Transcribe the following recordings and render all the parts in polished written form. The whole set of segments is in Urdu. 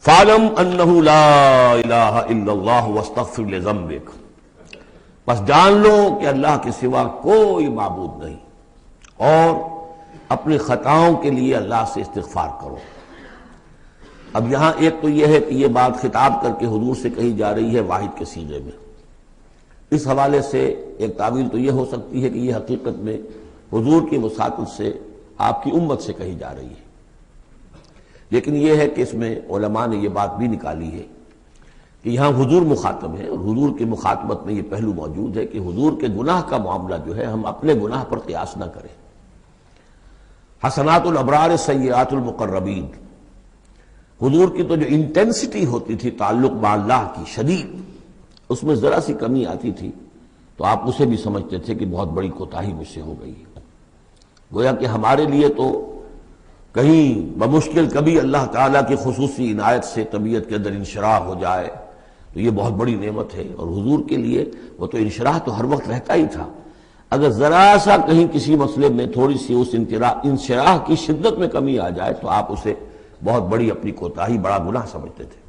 فَاعْلَمْ أَنَّهُ لَا إِلَٰهَ إِلَّا اللَّهُ وَاسْتَغْفِرْ لِذَنبِكَ، بس جان لو کہ اللہ کے سوا کوئی معبود نہیں، اور اپنی خطاؤں کے لیے اللہ سے استغفار کرو۔ اب یہاں ایک تو یہ ہے کہ یہ بات خطاب کر کے حضور سے کہی جا رہی ہے واحد کے صیغے میں۔ اس حوالے سے ایک تعویل تو یہ ہو سکتی ہے کہ یہ حقیقت میں حضور کی وساطت سے آپ کی امت سے کہی جا رہی ہے، لیکن یہ ہے کہ اس میں علماء نے یہ بات بھی نکالی ہے کہ یہاں حضور مخاطب ہے، اور حضور کی مخاطبت میں یہ پہلو موجود ہے کہ حضور کے گناہ کا معاملہ جو ہے ہم اپنے گناہ پر قیاس نہ کریں۔ حسنات الابرار سیئات المقربین، حضور کی تو جو انٹینسٹی ہوتی تھی تعلق با اللہ کی شدید، اس میں ذرا سی کمی آتی تھی تو آپ اسے بھی سمجھتے تھے کہ بہت بڑی کوتاہی مجھ سے ہو گئی ہے۔ گویا کہ ہمارے لیے تو کہیں بمشکل کبھی اللہ تعالیٰ کی خصوصی عنایت سے طبیعت کے اندر انشراح ہو جائے تو یہ بہت بڑی نعمت ہے، اور حضور کے لیے وہ تو انشراح تو ہر وقت رہتا ہی تھا۔ اگر ذرا سا کہیں کسی مسئلے میں تھوڑی سی اس انشراح کی شدت میں کمی آ جائے تو آپ اسے بہت بڑی اپنی کوتاہی، بڑا گناہ سمجھتے تھے۔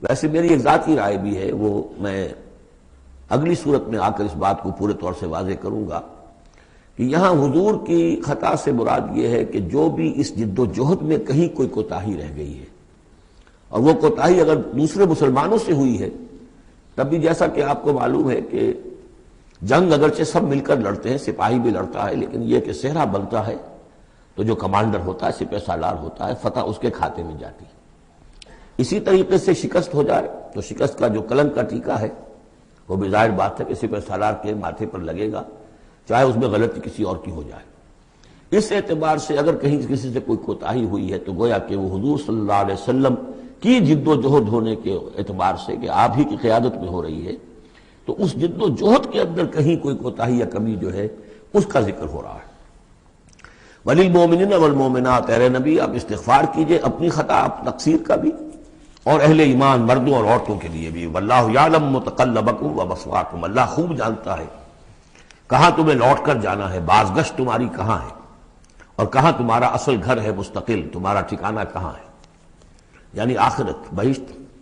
ویسے میری ایک ذاتی رائے بھی ہے، وہ میں اگلی صورت میں آ کر اس بات کو پورے طور سے واضح کروں گا کہ یہاں حضور کی خطا سے مراد یہ ہے کہ جو بھی اس جد و جہد میں کہیں کوئی کوتاہی رہ گئی ہے، اور وہ کوتاہی اگر دوسرے مسلمانوں سے ہوئی ہے تب بھی جیسا کہ آپ کو معلوم ہے کہ جنگ اگرچہ سب مل کر لڑتے ہیں، سپاہی بھی لڑتا ہے، لیکن یہ کہ صحرا بنتا ہے تو جو کمانڈر ہوتا ہے، سپہ سالار ہوتا ہے، فتح اس کے کھاتے میں جاتی ہے۔ اسی طریقے سے شکست ہو جائے تو شکست کا جو کلنک کا ٹیکا ہے وہ بھی ظاہر بات ہے کہ سپہ سالار کے ماتھے پر لگے گا، چاہے اس میں غلطی کسی اور کی ہو جائے۔ اس اعتبار سے اگر کہیں کسی سے کوئی کوتاہی ہوئی ہے تو گویا کہ وہ حضور صلی اللہ علیہ وسلم کی جد و جہد ہونے کے اعتبار سے کہ آپ ہی کی قیادت میں ہو رہی ہے، تو اس جد و جہد کے اندر کہیں کوئی کوتاہی یا کمی جو ہے اس کا ذکر ہو رہا ہے۔ وَلِلْمُؤْمِنِينَ وَالْمُؤْمِنَاتِ، اے نبی آپ استغفار کیجئے اپنی خطا تقصیر کا بھی، اور اہل ایمان مردوں اور عورتوں کے لیے بھی۔ وَاللَّهُ يَعْلَمُ مُتَقَلَّبَكُمْ وَمَثْوَاكُمْ، اللہ خوب جانتا ہے کہاں تمہیں لوٹ کر جانا ہے، بازگشت تمہاری کہاں ہے، اور کہاں تمہارا اصل گھر ہے مستقل، تمہارا ٹھکانہ کہاں ہے، یعنی آخرت، بہشت۔